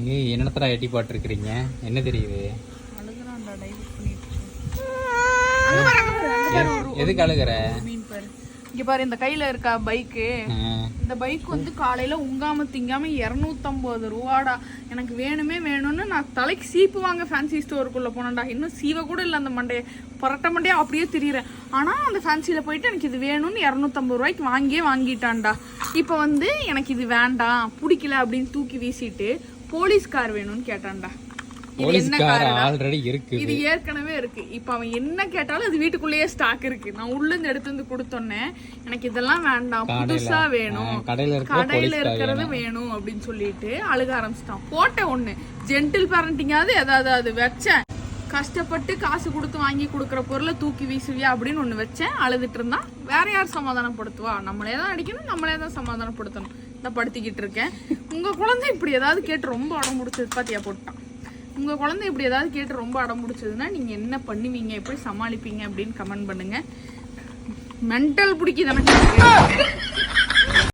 ஏய் என்னத்தடா எட்டி பாட்டுருக்கிறீங்க? என்ன தெரியுது? அழுகுறான்டா டைவர்ட் பண்ணிட்டு. எதுக்கு அழுகுற? மீன் பாரு. இங்க பாரு இந்த கையில இருக்கா பைக்கு. இந்த பைக் வந்து காலையில உங்காம திங்காம 250 ரூபாடா. எனக்கு வேணுமே வேணும்னு நான் தலைக்கு சீப்பு வாங்க ஃபேன்சி ஸ்டோருக்குள்ள போனேன்டா. இன்னும் சீவ கூட இல்லை அந்த மண்டைய புரட்ட மண்டையா அப்படியே திரியிறேன். ஆனா அந்த ஃபேன்சியில போயிட்டு எனக்கு இது வேணும்னு 250 ரூபாய்க்கு வாங்கிட்டான்டா. இப்ப வந்து எனக்கு இது வேண்டாம் பிடிக்கல அப்படின்னு தூக்கி வீசிட்டு போலீஸ் கார் வேணும்னு கேட்டான்டா. போலீஸ் கார் ஆல்ரெடி இருக்கு. இது ஏற்கனவே இருக்கு. இப்ப அவன் என்ன கேட்டாலும் அது வீட்டுக்குள்ளேயே ஸ்டாக் இருக்கு. நான் உள்ள இருந்து எடுத்து வந்து கொடுத்தோன்னே எனக்கு இதெல்லாம் வேண்டாம் புதுசா வேணும், கடையில இருக்கிறது வேணும் அப்படின்னு சொல்லிட்டு அழுக ஆரம்பிச்சிட்டான். போட்ட ஒண்ணு ஜென்டில் பேரண்டிங்காவது ஏதாவது அது வச்சேன். கஷ்டப்பட்டு காசு கொடுத்து வாங்கி கொடுக்குற பொருளை தூக்கி வீசுவியா அப்படின்னு ஒண்ணு வச்சேன். அழுதுட்டு இருந்தான். வேற யார் சமாதானப்படுத்துவா? நம்மளே தான் அடிக்கணும், நம்மளே தான் சமாதானப்படுத்தணும். நான் படுத்திக்கிட்டு இருக்கேன். உங்க குழந்தை இப்படி ஏதாவது கேட்டு ரொம்ப அடம் முடிச்சது பாத்தியா போட்டான். உங்க குழந்தை இப்படி ஏதாவது கேட்டு ரொம்ப அடம் முடிச்சதுன்னா நீங்க என்ன பண்ணுவீங்க, எப்படி சமாளிப்பீங்க அப்படின்னு கமெண்ட் பண்ணுங்க. மென்டல் பிடிக்குது எனக்கு.